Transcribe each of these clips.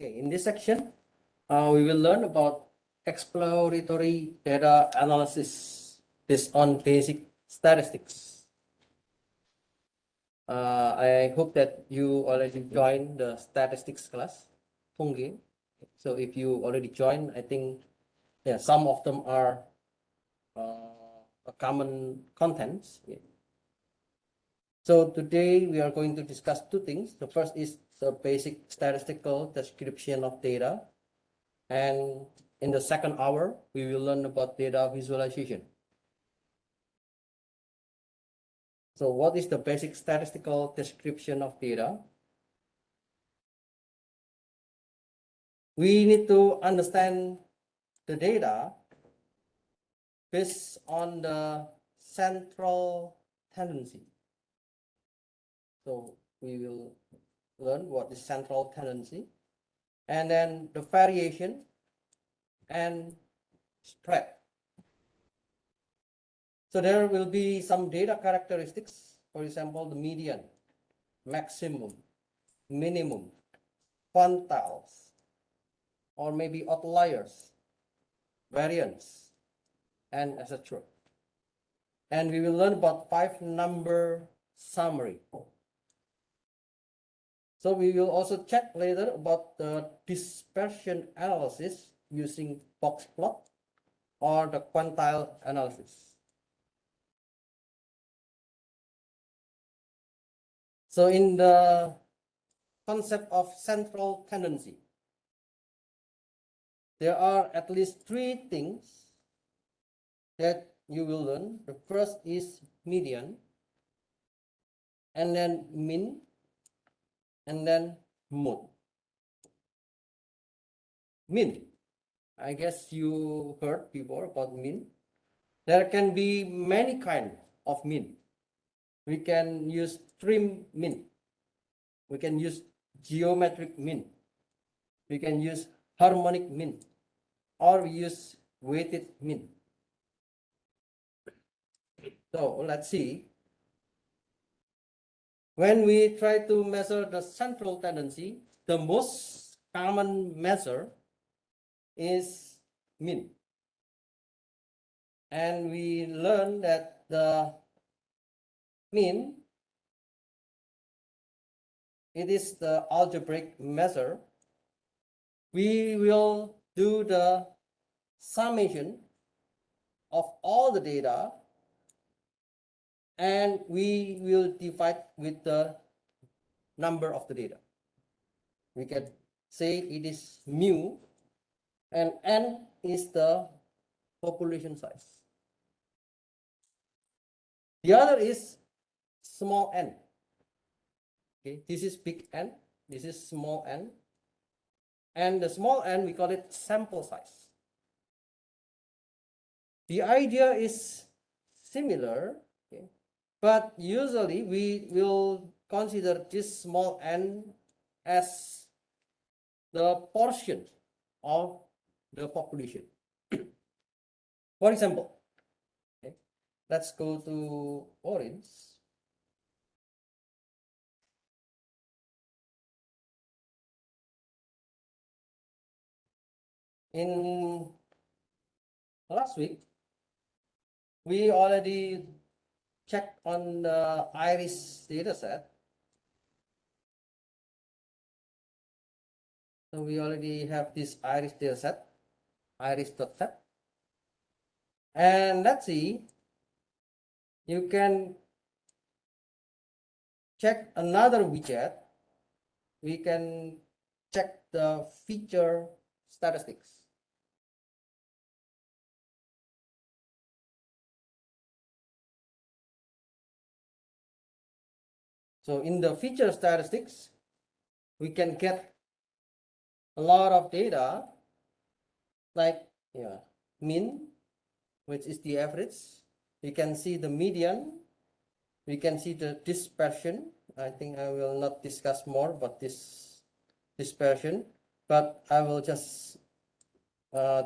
Okay, in this section, we will learn about exploratory data analysis based on basic statistics. I hope that you already joined the statistics class, 통계. So if you already joined, I think some of them are a common contents. So today we are going to discuss two things. The first is the basic statistical description of data. And in the second hour, we will learn about data visualization. So what is the basic statistical description of data? We need to understand the data based on the central tendency. So we will learn what is central tendency, and then the variation and spread. So there will be some data characteristics, for example, the median, maximum, minimum, quantiles, or maybe outliers, variance, and etc. And we will learn about 5-number summary. So we will also check later about the dispersion analysis using Boxplot or the Quantile analysis. So in the concept of central tendency, there are at least 3 things that you will learn. The first is median, and then mean, and then mode. Mean, I guess you heard before about mean. There can be many kinds of mean. We can use trim mean. We can use geometric mean. We can use harmonic mean, or we use weighted mean. So let's see. When we try to measure the central tendency, the most common measure is mean. And we learn that the mean, it is the algebraic measure. We will do the summation of all the data, and we will divide with the number of the data. We can say it is mu, and n is the population size. The other is small n. Okay, this is big N, this is small n, and the small n, we call it sample size. The idea is similar, okay, but usually we will consider this small n as the portion of the population. For example, okay, let's go to orange. In last week, we already checked on the iris dataset. So we already have this iris dataset, iris.set. And let's see, you can check another widget. We can check the feature statistics. So in the feature statistics, we can get a lot of data like mean, which is the average. We can see the median. We can see the dispersion. I think I will not discuss more about this dispersion, but I will just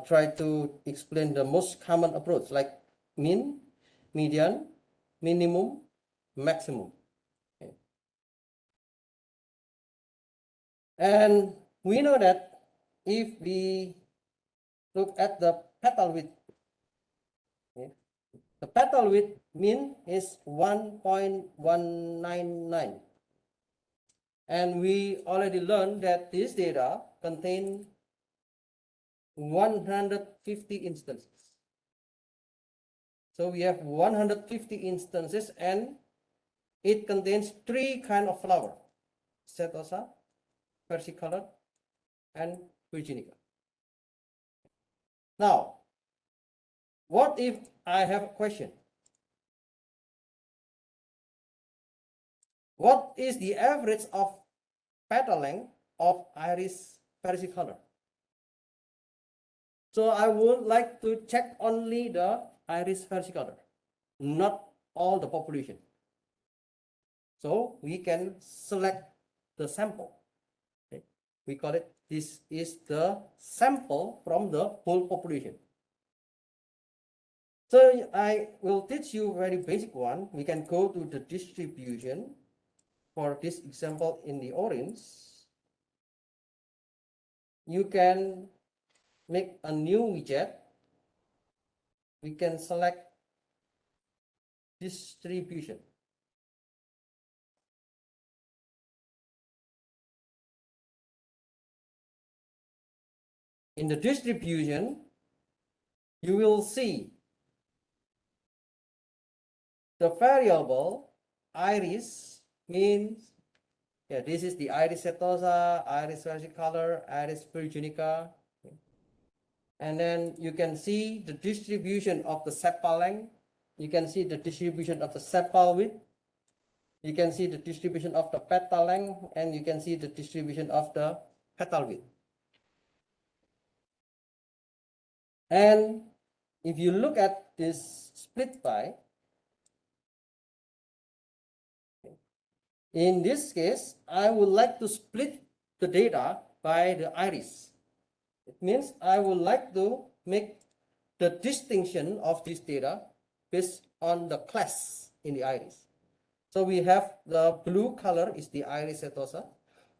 try to explain the most common approach, like mean, median, minimum, maximum. Okay. And we know that if we look at the petal width, okay, the petal width mean is 1.199, and we already learned that this data contain 150 instances. So we have 150 instances, and it contains three kind of flower: setosa, versicolor, and virginica. Now, what if I have a question? What is the average of petal length of iris versicolor? So I would like to check only the iris versicolor, not all the population. So we can select the sample. Okay. We call it, this is the sample from the whole population. So I will teach you a very basic one. We can go to the distribution. For this example in the orange, you can make a new widget. We can select distribution. In the distribution, you will see the variable iris means, yeah, this is the iris setosa, iris versicolor, iris virginica. And then you can see the distribution of the sepal length. You can see the distribution of the sepal width. You can see the distribution of the petal length, and you can see the distribution of the petal width. And if you look at this split by, in this case, I would like to split the data by the iris. It means I would like to make the distinction of this data based on the class in the iris. So we have the blue color is the iris setosa.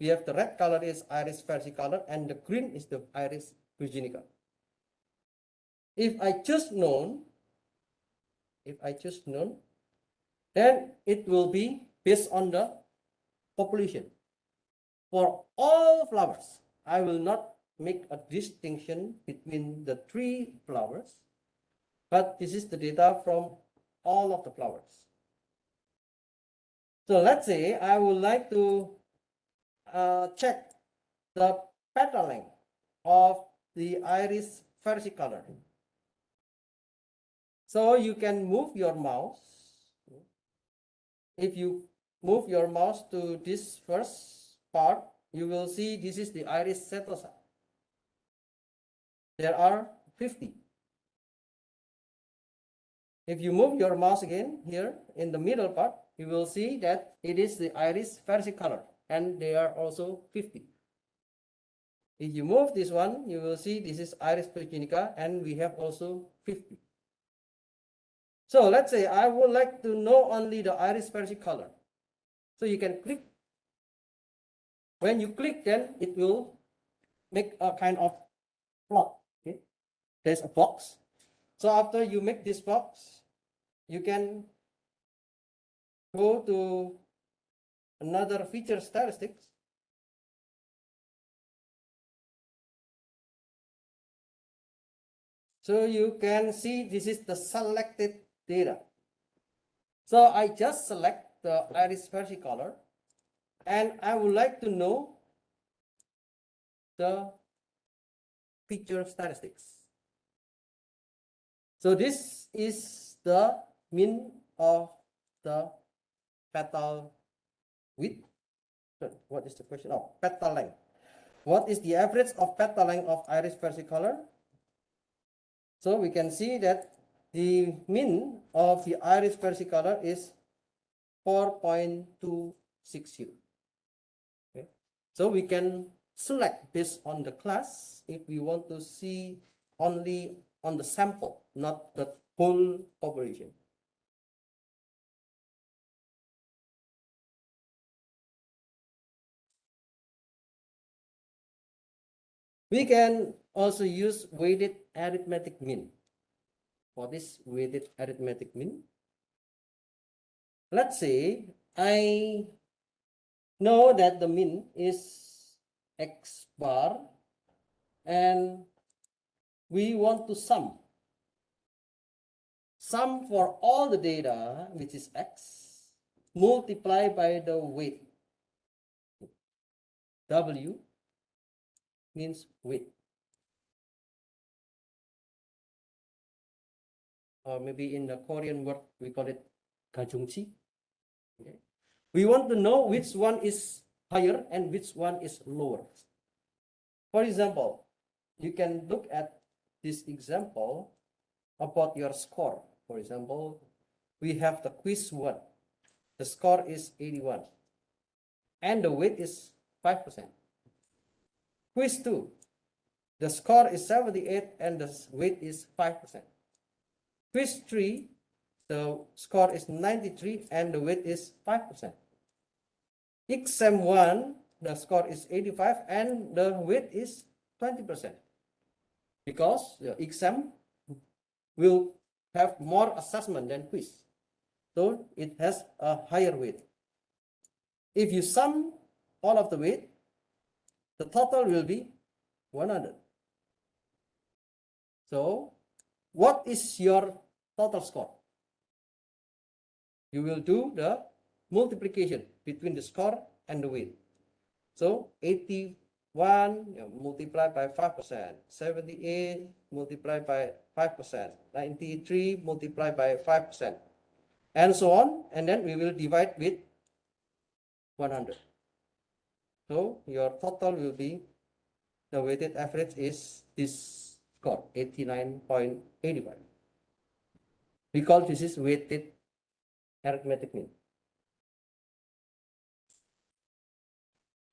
We have the red color is iris versicolor, and the green is the iris virginica. If I choose none, then it will be based on the population. For all flowers, I will not make a distinction between the three flowers, but this is the data from all of the flowers. So let's say I would like to check the petal length of the iris versicolor. So you can move your mouse. If you move your mouse to this first part, you will see this is the iris setosa. There are 50. If you move your mouse again here in the middle part, you will see that it is the iris versicolor, and they are also 50. If you move this one, you will see this is iris virginica, and we have also 50. So let's say I would like to know only the iris versicolor. So you can click. When you click, then it will make a kind of plot. Okay, there's a box. So after you make this box, you can go to another feature statistics. So you can see this is the selected data. So I just select the iris versicolor, and I would like to know the feature statistics. So this is the mean of the petal width. What is the question? Oh, petal length. What is the average of petal length of iris versicolor? So we can see that the mean of the iris versicolor is 4.260. Okay. So we can select based on the class if we want to see only on the sample, not the whole population. We can also use weighted arithmetic mean. What is weighted arithmetic mean? Let's say I know that the mean is x bar and we want to sum for all the data, which is x, multiply by the weight. W means weight. Or maybe in the Korean word, we call it gajungchi. Okay. We want to know which one is higher and which one is lower. For example, you can look at this example about your score. For example, we have the quiz 1. The score is 81 and the weight is 5%. Quiz 2, the score is 78 and the weight is 5%. Quiz 3, the score is 93 and the weight is 5%. Exam 1, the score is 85 and the weight is 20%. Because the exam will have more assessment than quiz. So it has a higher weight. If you sum all of the weight, the total will be 100. So what is your total score? You will do the multiplication between the score and the weight. So 81 multiplied by 5%, 78 multiplied by 5%, 93 multiplied by 5%, and so on. And then we will divide with 100. So your total will be, the weighted average is this score, 89.85. We call this is weighted arithmetic mean.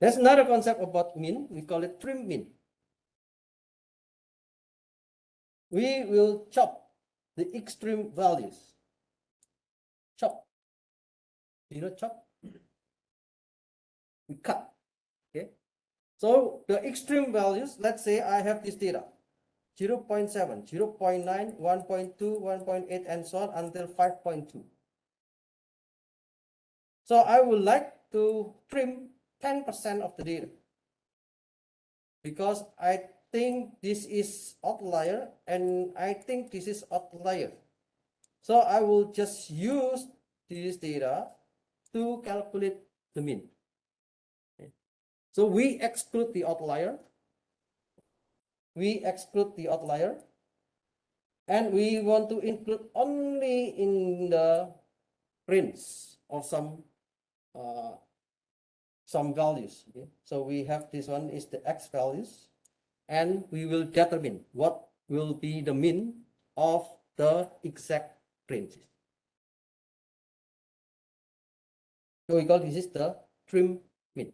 There's another concept about mean. We call it trim mean. We will chop the extreme values. Chop. You know chop? We cut. Okay. So the extreme values, let's say I have this data, 0.7, 0.9, 1.2, 1.8, and so on until 5.2. So I would like to trim 10% of the data because I think this is outlier and I think this is outlier. So I will just use this data to calculate the mean. Okay. So we exclude the outlier. And we want to include only in the range of some values. Okay? So we have this one is the x values, and we will determine what will be the mean of the exact ranges. So we call this is the trim mean.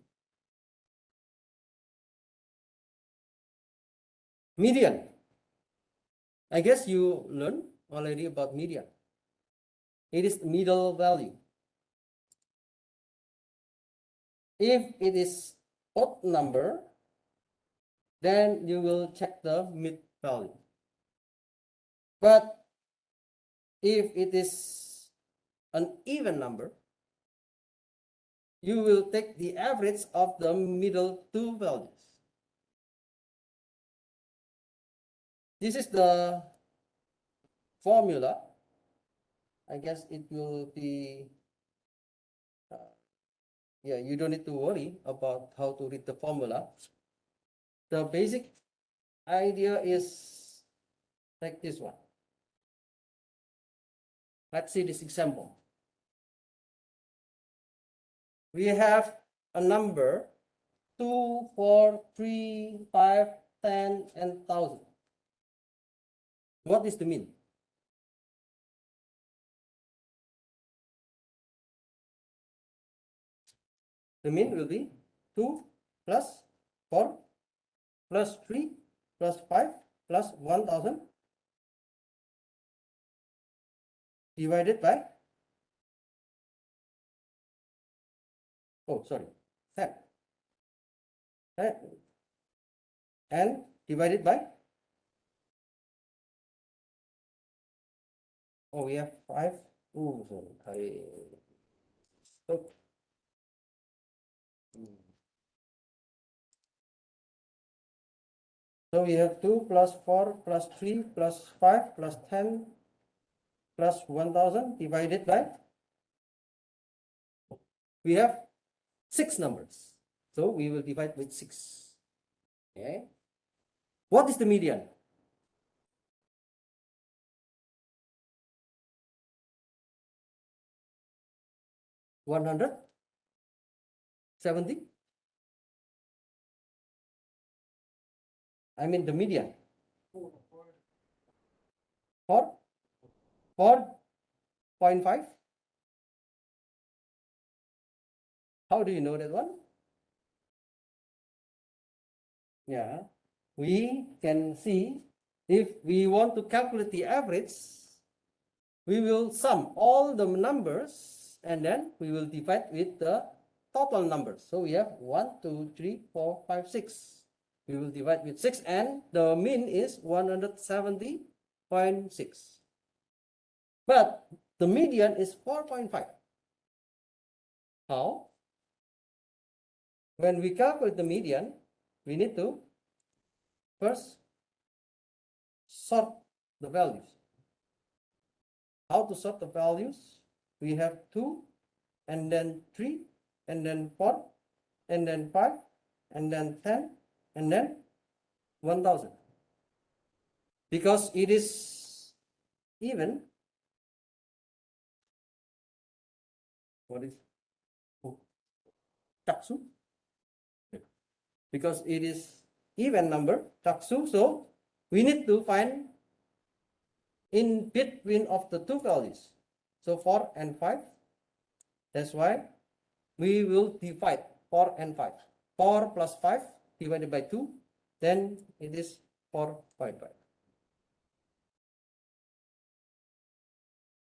Median. I guess you learned already about median. It is the middle value. If it is odd number, then you will check the mid value. But if it is an even number, you will take the average of the middle two values. This is the formula. I guess it will be, you don't need to worry about how to read the formula. The basic idea is like this one. Let's see this example. We have a number 2, 4, 3, 5, 10, and 1,000. What is the mean? The mean will be 2 plus 4 plus 3 plus 5 plus 1,000 divided by, 10. Right? and divided by, oh, we have 5. Oh, sorry. Oh. So we have 2 plus 4 plus 3 plus 5 plus 10 plus 1000 divided by, we have 6 numbers. So we will divide with 6. Okay. What is the median? $170. I mean the median. 4.5. How do you know that one? Yeah, we can see if we want to calculate the average, we will sum all the numbers and then we will divide with the total numbers. So we have 1, 2, 3, 4, 5, 6. We will divide with 6 and the mean is 170.6. But the median is 4.5. How? When we calculate the median, we need to first sort the values. How to sort the values? We have 2 and then 3 and then 4 and then 5 and then 10 and then 1000. Because it is even. What is taksu? Because it is even number, taksu, so we need to find in between of the two values. So 4 and 5. That's why we will divide 4 and 5. 4 plus 5 divided by 2, then it is 4.5.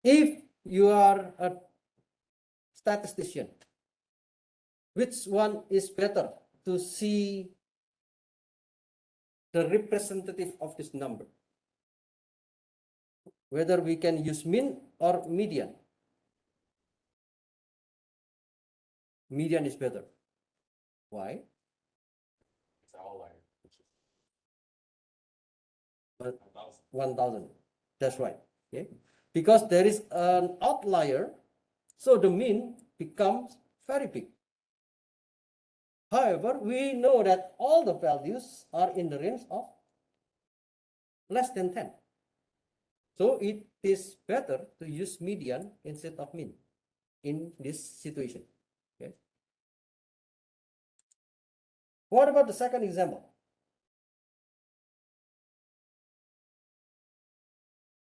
If you are a statistician, which one is better to see the representative of this number? Whether we can use mean or median. Median is better. Why? It's outlier. But 1000. That's right. Okay. Because there is an outlier, so the mean becomes very big. However, we know that all the values are in the range of less than 10. So it is better to use median instead of mean in this situation. Okay. What about the second example?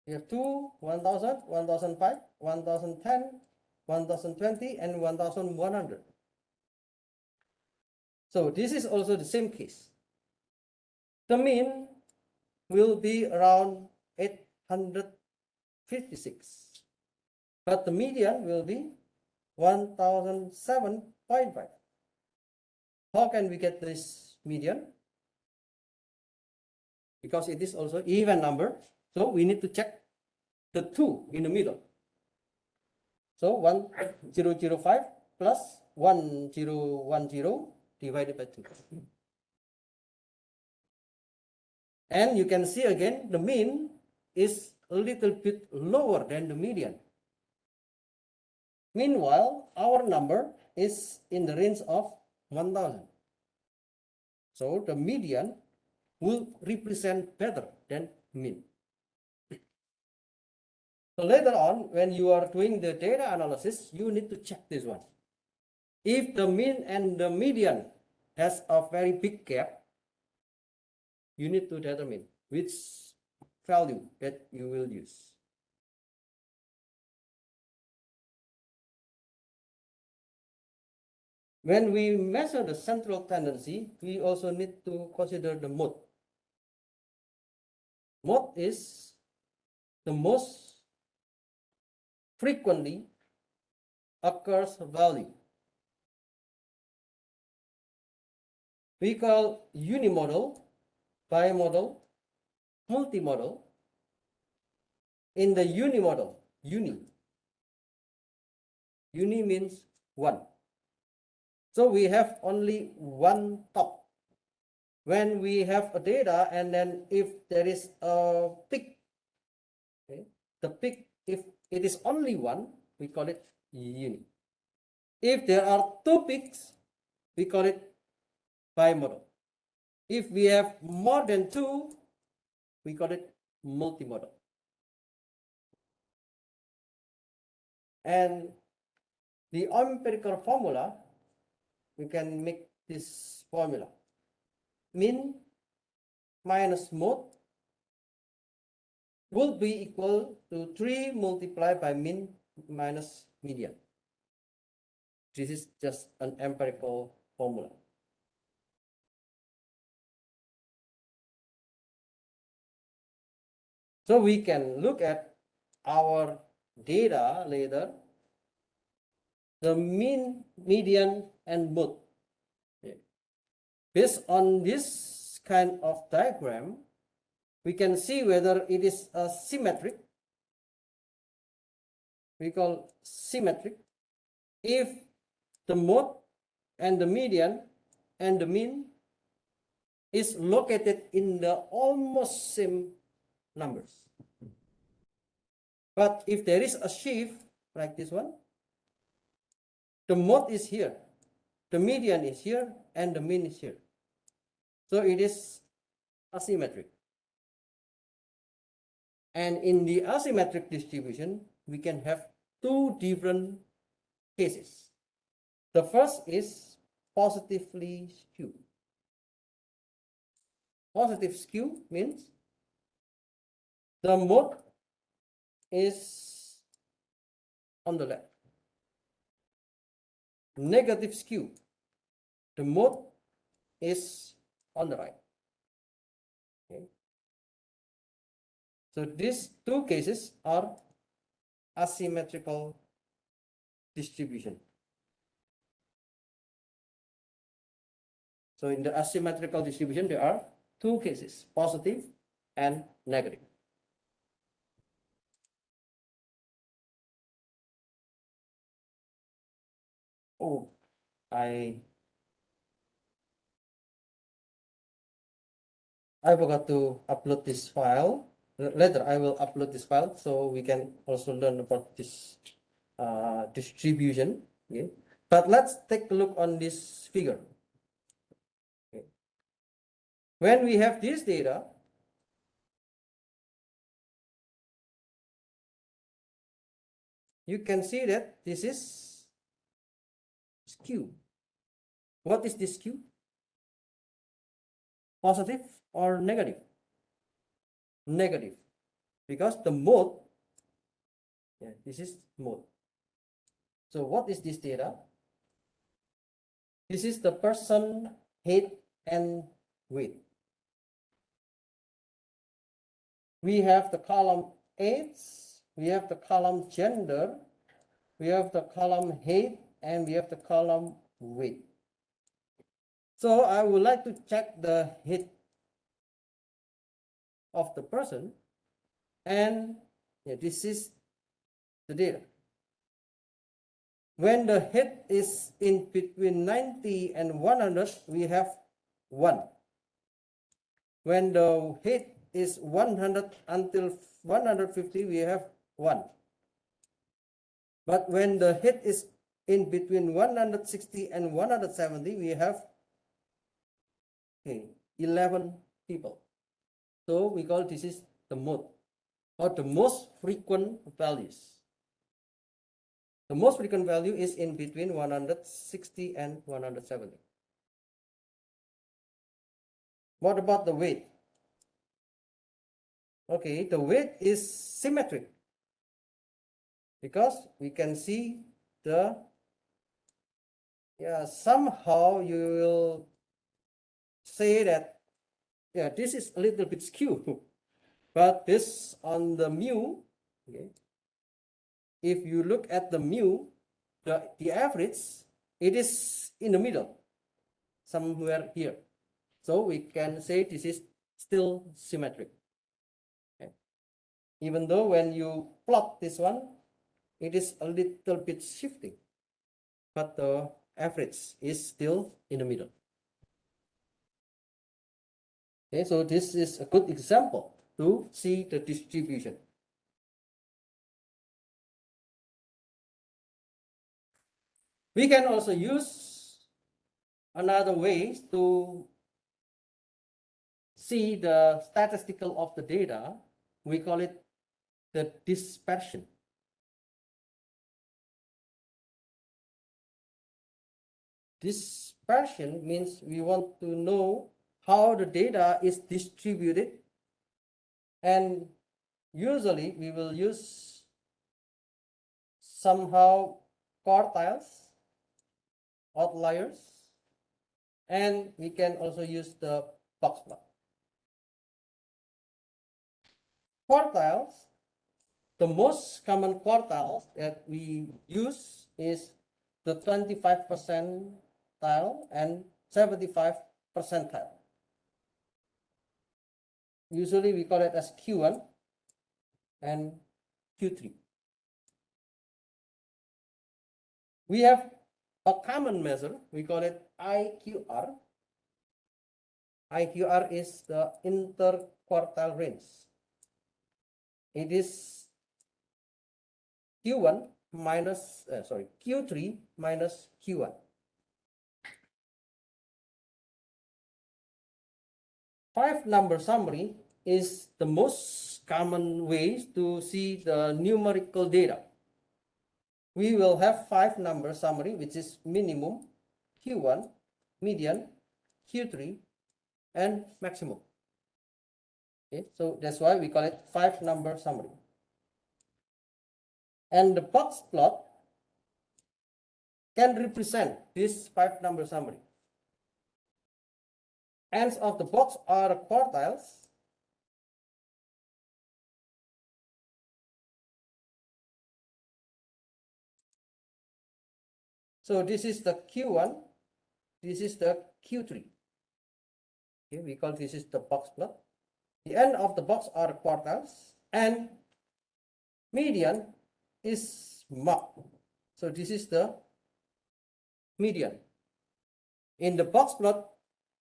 We have 2, 1000, 1005, 1010, 1020, and 1100. So this is also the same case. The mean will be around 856, but the median will be 1007.5. How can we get this median? Because it is also even number, so we need to check the 2 in the middle. So 1005 plus 1010 divided by 2. And you can see again the mean is a little bit lower than the median. Meanwhile, our number is in the range of 1000. So the median will represent better than mean. So later on, when you are doing the data analysis, you need to check this one. If the mean and the median has a very big gap, you need to determine which value that you will use. When we measure the central tendency, we also need to consider the mode. Mode is the most frequently occurs value. We call unimodal bimodal, multimodal. In the unimodal, uni means one. So we have only one top. When we have a data and then if there is a peak, okay, the peak, if it is only one, we call it uni. If there are two peaks, we call it bimodal. If we have more than two, we call it multimodal. And the empirical formula, we can make this formula. Mean minus mode will be equal to 3 multiplied by mean minus median. This is just an empirical formula. So we can look at our data later, the mean, median, and mode. Based on this kind of diagram, we can see whether it is a symmetric. We call symmetric if the mode and the median and the mean is located in the almost same numbers. But if there is a shift like this one, the mode is here, the median is here, and the mean is here. So it is asymmetric. And in the asymmetric distribution, we can have two different cases. The first is positively skewed. Positive skew means the mode is on the left. Negative skew, the mode is on the right. Okay. So these two cases are asymmetrical distribution. So in the asymmetrical distribution, there are two cases, positive and negative. Oh, I forgot to upload this file. Later, I will upload this file so we can also learn about this distribution. Okay. But let's take a look on this figure. Okay. When we have this data, you can see that this is skew. What is this skew? Positive or negative? Negative, because the mode, yeah, this is mode. So what is this data? This is the person, height, and weight. We have the column age, we have the column gender, we have the column height, and we have the column weight. So I would like to check the height of the person, and yeah, this is the data. When the height is in between 90 and 100, we have 1. When the height is 100 until 150, we have 1. But when the height is in between 160 and 170, we have 11 people. So we call this is the mode, or the most frequent values. The most frequent value is in between 160 and 170. What about the weight? Okay, the weight is symmetric because we can see the, somehow you will say that, this is a little bit skewed, but based on the mu, okay, if you look at the mu, the average, it is in the middle, somewhere here. So we can say this is still symmetric. Okay. Even though when you plot this one, it is a little bit shifting, but the average is still in the middle. Okay, so this is a good example to see the distribution. We can also use another way to see the statistical of the data. We call it the dispersion. Dispersion means we want to know how the data is distributed, and usually we will use somehow quartiles, outliers, and we can also use the box plot. Quartiles, the most common quartiles that we use is the 25 percentile and 75 percentile. Usually we call it as Q1 and Q3. We have a common measure, we call it IQR. IQR is the interquartile range. It is Q1 minus, Q3 minus Q1. Five-number summary is the most common way to see the numerical data. We will have five-number summary, which is minimum, Q1, median, Q3, and maximum. Okay, so that's why we call it five-number summary. And the box plot can represent this five-number summary. Ends of the box are quartiles. So this is the Q1, this is the Q3. Okay, we call this is the box plot. The end of the box are quartiles, and median is marked. So this is the median. In the box plot,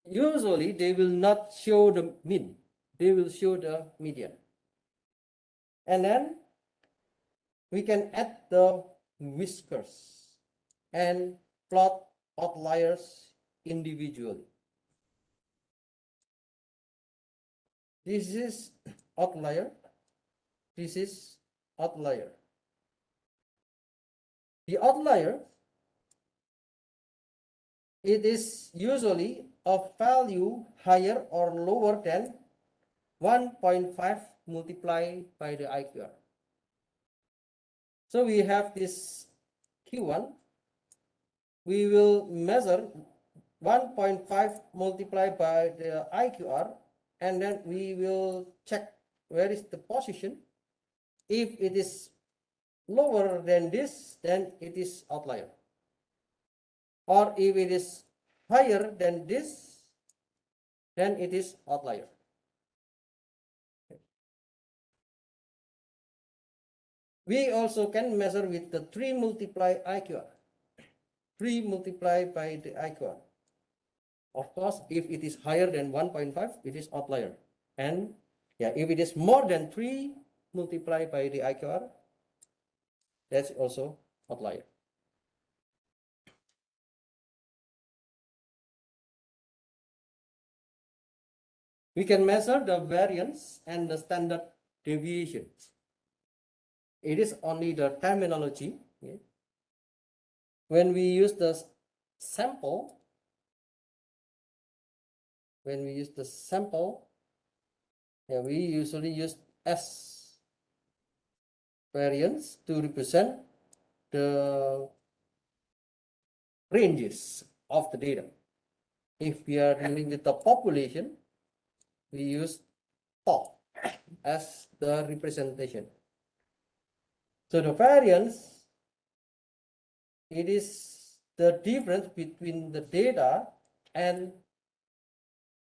usually they will not show the mean, they will show the median. And then we can add the whiskers and plot outliers individually. This is outlier, this is outlier. The outlier, it is usually a value higher or lower than 1.5 multiplied by the IQR. So we have this Q1, we will measure 1.5 multiplied by the IQR, and then we will check where is the position. If it is lower than this, then it is outlier. Or if it is higher than this, then it is outlier. We also can measure with the 3 multiply IQR. 3 multiplied by the IQR. Of course, if it is higher than 1.5, it is outlier. And yeah, if it is more than 3 multiplied by the IQR, that's also outlier. We can measure the variance and the standard deviation. It is only the terminology. Okay? When we use the sample, yeah, we usually use S variance to represent the ranges of the data. If we are dealing with the population, we use top as the representation. So the variance, it is the difference between the data and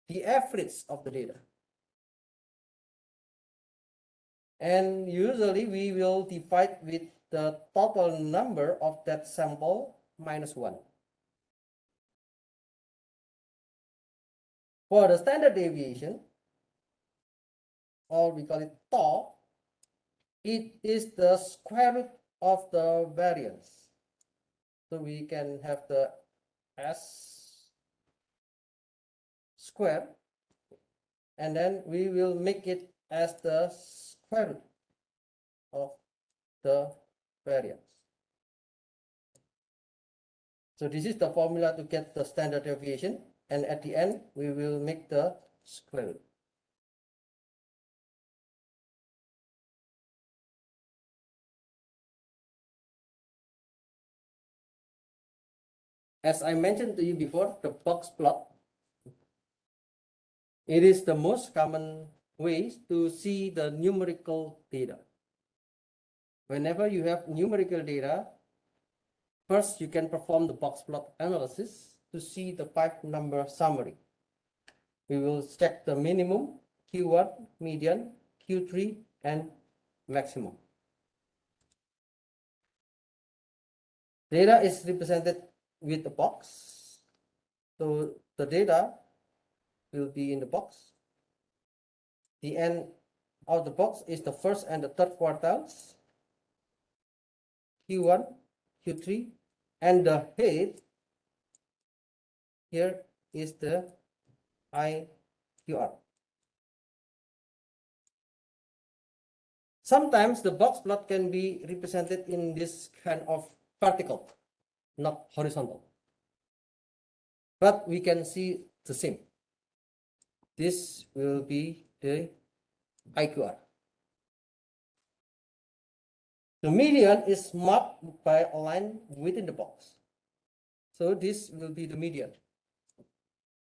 the average of the data. And usually we will divide with the total number of that sample minus 1. For the standard deviation, or we call it tau, it is the square root of the variance. So we can have the S square, and then we will make it as the square root of the variance. So this is the formula to get the standard deviation, and at the end we will make the square root. As I mentioned to you before, the box plot, it is the most common ways to see the numerical data. Whenever you have numerical data, first you can perform the box plot analysis to see the 5-number summary. We will check the minimum, Q1, median, Q3, and maximum. Data is represented with a box. So the data will be in the box. The end of the box is the first and the third quartiles, Q1, Q3, and the head here is the IQR. Sometimes the box plot can be represented in this kind of vertical, not horizontal. But we can see the same. This will be the IQR. The median is marked by a line within the box. So this will be the median.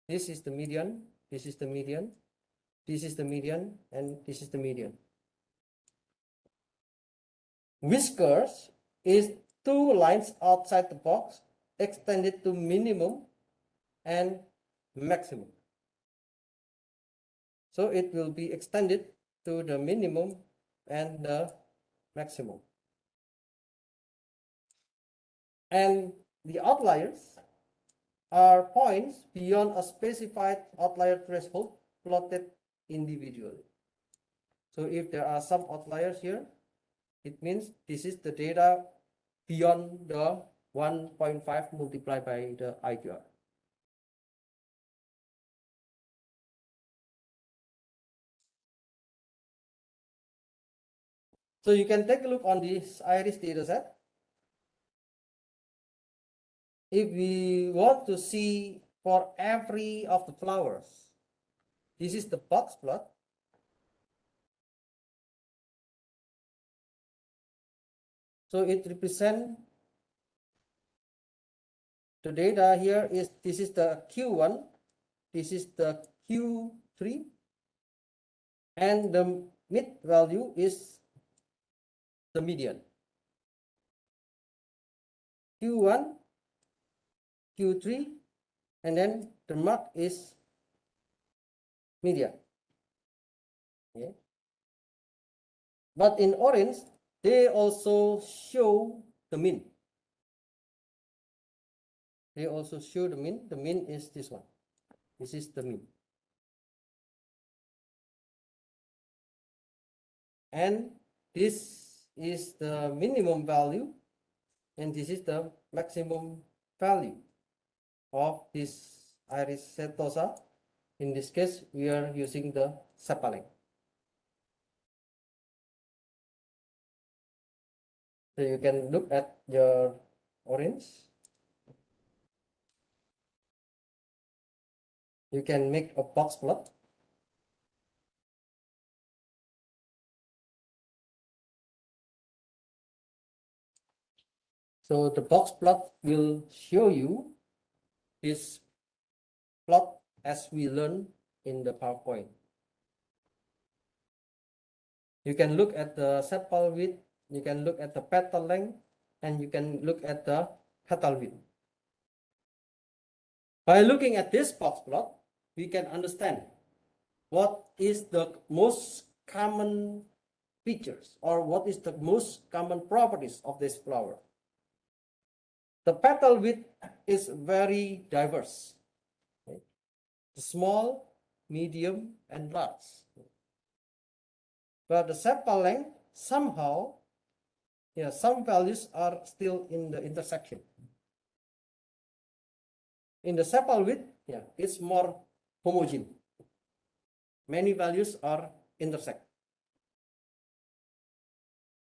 This is the median, this is the median, this is the median, and this is the median. Whiskers is 2 lines outside the box extended to minimum and maximum. So it will be extended to the minimum and the maximum. And the outliers are points beyond a specified outlier threshold plotted individually. So if there are some outliers here, it means this is the data beyond the 1.5 multiplied by the IQR. So you can take a look on this iris dataset. If we want to see for every of the flowers, this is the box plot. So it represents the data here is this is the Q1, this is the Q3, and the mid value is the median. Q1, Q3, and then the mark is median. Okay. But in orange, they also show the mean. They also show the mean. The mean is this one. This is the mean. And this is the minimum value, and this is the maximum value of this iris setosa. In this case, we are using the sapling. So you can look at your orange. You can make a box plot. So the box plot will show you this plot as we learned in the PowerPoint. You can look at the sepal width, you can look at the petal length, and you can look at the petal width. By looking at this box plot, we can understand what is the most common features, or what is the most common properties of this flower. The petal width is very diverse. Okay? Small, medium, and large. But the sepal length, somehow, some values are still in the intersection. In the sepal width, it's more homogeneous. Many values are intersect.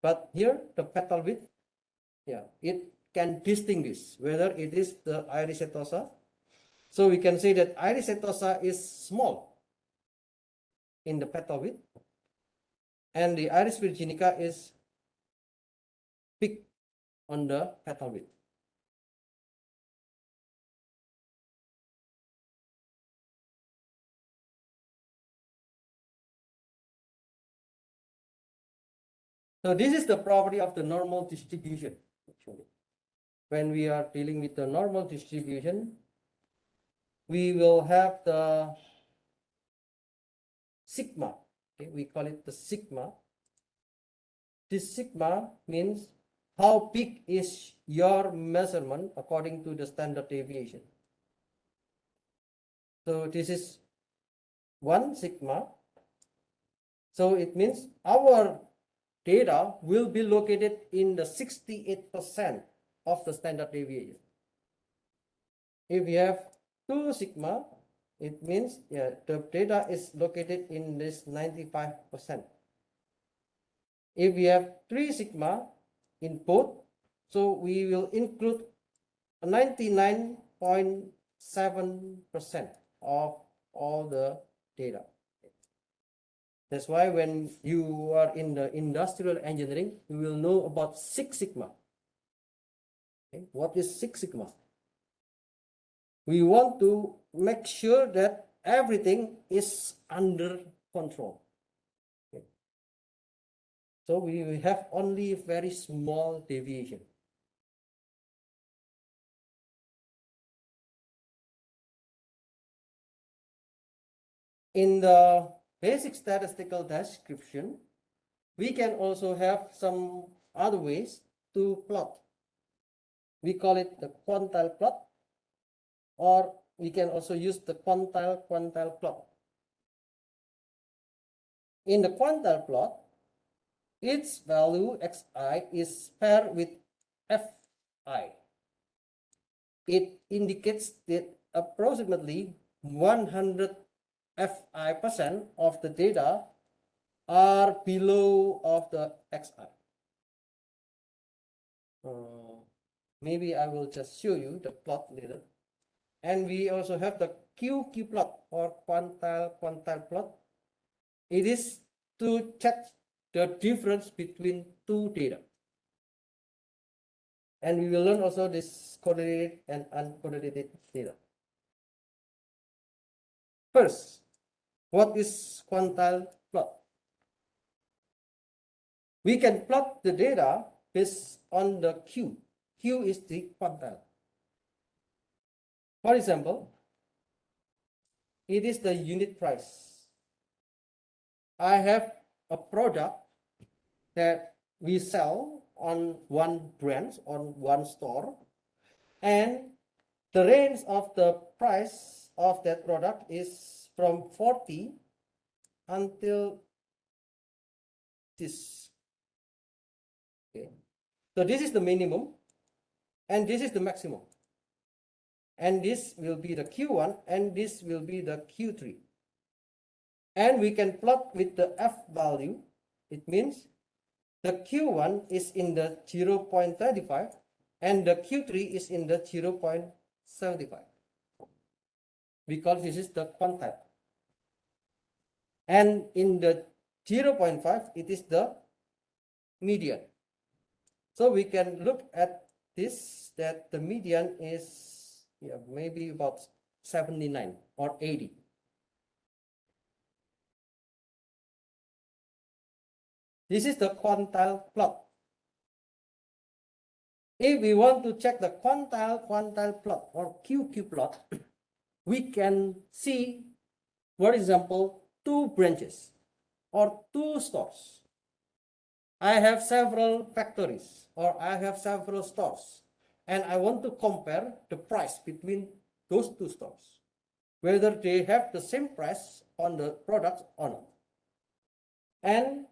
But here, the petal width, it can distinguish whether it is the iris setosa. So we can say that iris setosa is small in the petal width, and the iris virginica is big on the petal width. So this is the property of the normal distribution. Actually, when we are dealing with the normal distribution, we will have the sigma. Okay, we call it the sigma. This sigma means how big is your measurement according to the standard deviation. So this is 1 sigma. So it means our data will be located in the 68% of the standard deviation. If we have 2 sigma, it means the data is located in this 95%. If we have 3 sigma in both, so we will include 99.7% of all the data. That's why when you are in the industrial engineering, you will know about 6 sigma. Okay? What is 6 sigma? We want to make sure that everything is under control. Okay? So we have only very small deviation. In the basic statistical description, we can also have some other ways to plot. We call it the quantile plot, or we can also use the quantile-quantile plot. In the quantile plot, its value xi is paired with fi. It indicates that approximately 100 fi% of the data are below of the xi. Maybe I will just show you the plot later. And we also have the QQ plot or quantile-quantile plot. It is to check the difference between two data. And we will learn also this correlated and uncorrelated data. First, what is quantile plot? We can plot the data based on the Q. Q is the quantile. For example, it is the unit price. I have a product that we sell on one branch, on one store, and the range of the price of that product is from 40 until this. Okay. So this is the minimum, and this is the maximum. And this will be the Q1, and this will be the Q3. And we can plot with the F value. It means the Q1 is in the 0.35 and the Q3 is in the 0.75, because this is the quantile. And in the 0.5, it is the median. So we can look at this, that the median is maybe about 79 or 80. This is the quantile plot. If we want to check the quantile-quantile plot or QQ plot, we can see, for example, 2 branches or 2 stores. I have several factories or I have several stores and I want to compare the price between those two stores, whether they have the same price on the products or not. And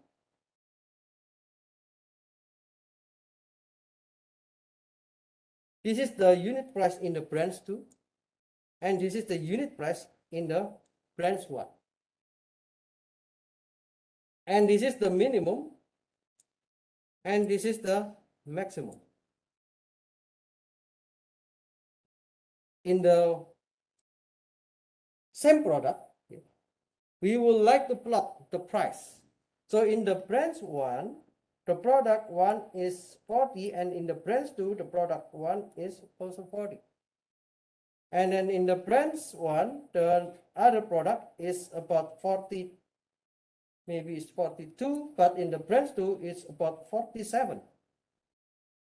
this is the unit price in the branch 2 and this is the unit price in the branch 1. And this is the minimum and this is the maximum. In the same product, we would like to plot the price. So in the branch 1, the product 1 is 40 and in the branch 2, the product 1 is also 40. And then in the branch 1, the other product is about 40, maybe it's 42, but in the branch 2, it's about 47.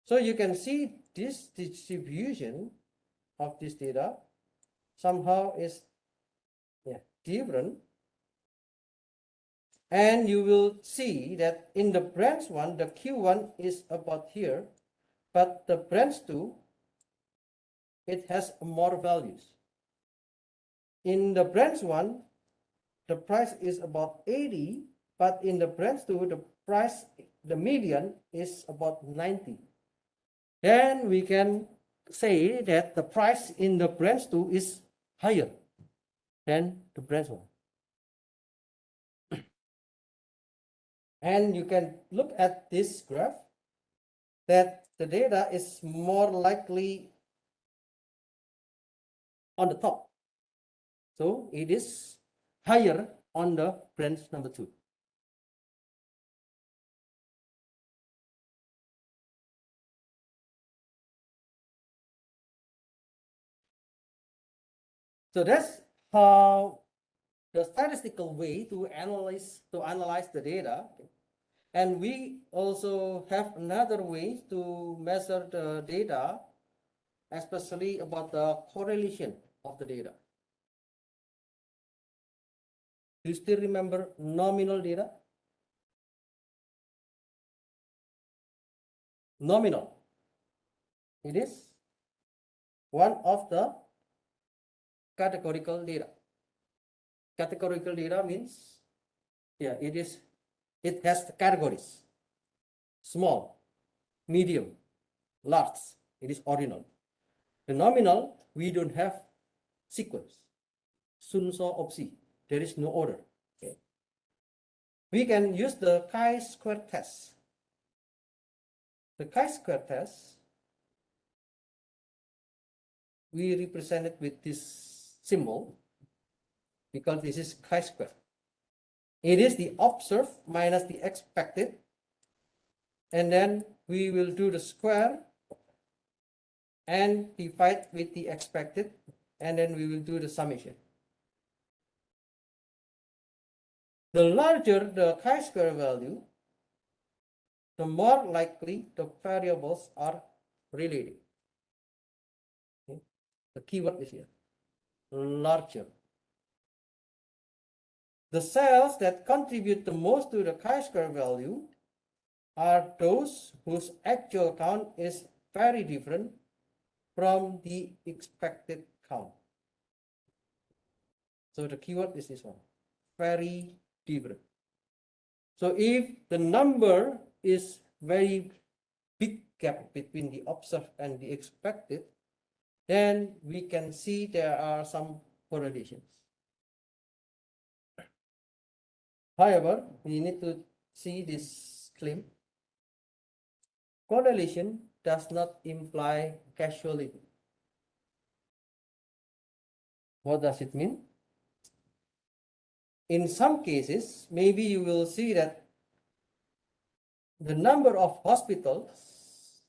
So you can see this distribution of this data somehow is different. And you will see that in the branch 1, the Q1 is about here, but the branch 2, it has more values. In the branch 1, the price is about 80, but in the branch 2, the price, the median is about 90. Then we can say that the price in the branch 2 is higher than the branch 1. And you can look at this graph that the data is more likely on the top. So it is higher on the branch number 2. So that's how the statistical way to analyze the data. And we also have another way to measure the data, especially about the correlation of the data. Do you still remember nominal data? Nominal. It is one of the categorical data. Categorical data means, it has the categories: small, medium, large. It is ordinal. The nominal, we don't have sequence. Sunso opsi. There is no order. Okay. We can use the chi-square test. The chi-square test, we represent it with this symbol because this is chi-square. It is the observed minus the expected, and then we will do the square and divide with the expected, and then we will do the summation. The larger the chi-square value, the more likely the variables are related. Okay. The keyword is here, larger. The cells that contribute the most to the chi-square value are those whose actual count is very different from the expected count. So the keyword is this one, very different. So if the number is very big gap between the observed and the expected, then we can see there are some correlations. However, we need to see this claim. Correlation does not imply causality. What does it mean? In some cases, maybe you will see that the number of hospitals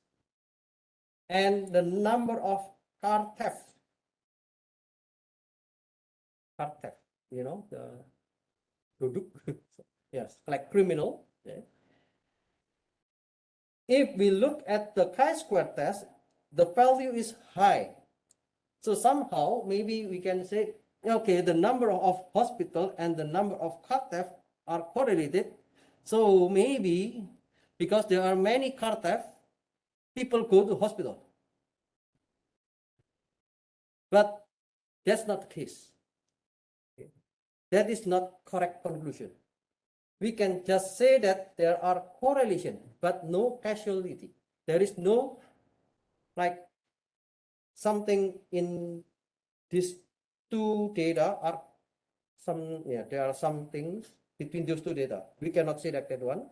and the number of car theft, you know, the yes, like criminal. Okay. If we look at the chi-square test, the value is high. So somehow maybe we can say, okay, the number of hospital and the number of car theft are correlated. So maybe because there are many car theft, people go to hospital. But that's not the case. That is not correct conclusion. We can just say that there are correlation, but no causality. There is no like something in these two data are there are some things between those two data. We cannot say that one,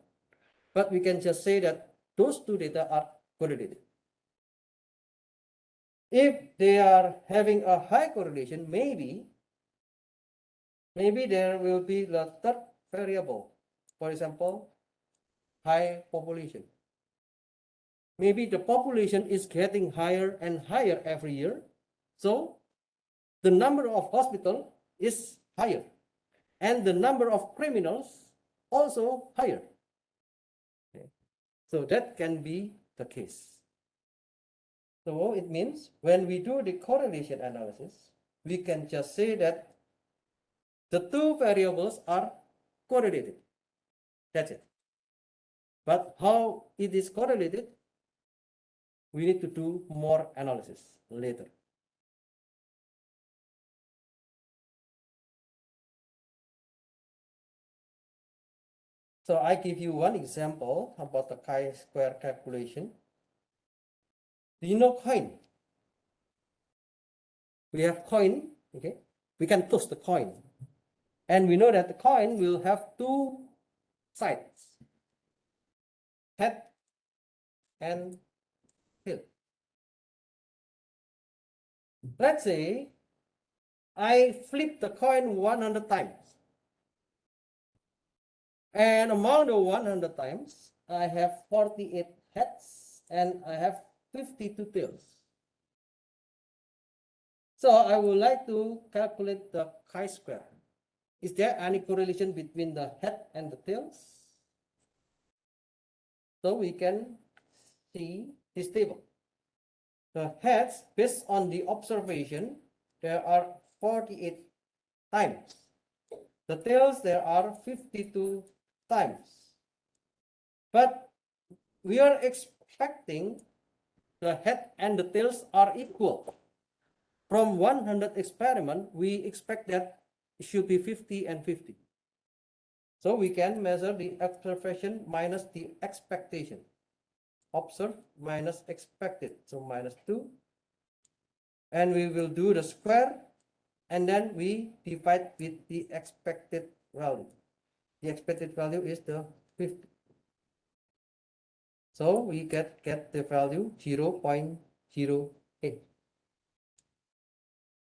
but we can just say that those two data are correlated. If they are having a high correlation, maybe there will be the third variable. For example, high population. Maybe the population is getting higher and higher every year. So the number of hospitals is higher. And the number of criminals also higher. Okay. So that can be the case. So it means when we do the correlation analysis, we can just say that the two variables are correlated. That's it. But how it is correlated, we need to do more analysis later. So I give you one example about the chi-square calculation. Do you know coin? We have coin, okay? We can toss the coin. And we know that the coin will have two sides, head and tail. Let's say I flip the coin 100 times. And among the 100 times, I have 48 heads and I have 52 tails. So I would like to calculate the chi-square. Is there any correlation between the head and the tails? So we can see this table. The heads, based on the observation, there are 48 times. The tails, there are 52 times. But we are expecting the head and the tails are equal. From 100 experiment, we expect that it should be 50 and 50. So we can measure the observation minus the expectation. Observed minus expected, so minus 2. And we will do the square, and then we divide with the expected value. The expected value is the 50. So we get the value 0.08.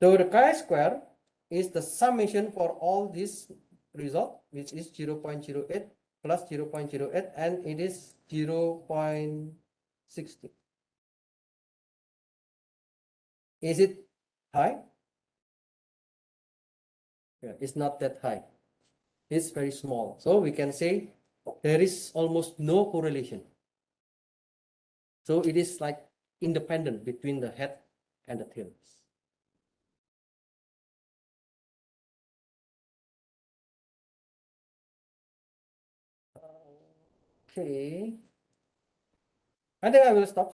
So the chi-square is the summation for all these results, which is 0.08 plus 0.08, and it is 0.60. Is it high? Yeah, it's not that high. It's very small. So we can say there is almost no correlation. So it is like independent between the head and the tails. Okay. I think I will stop.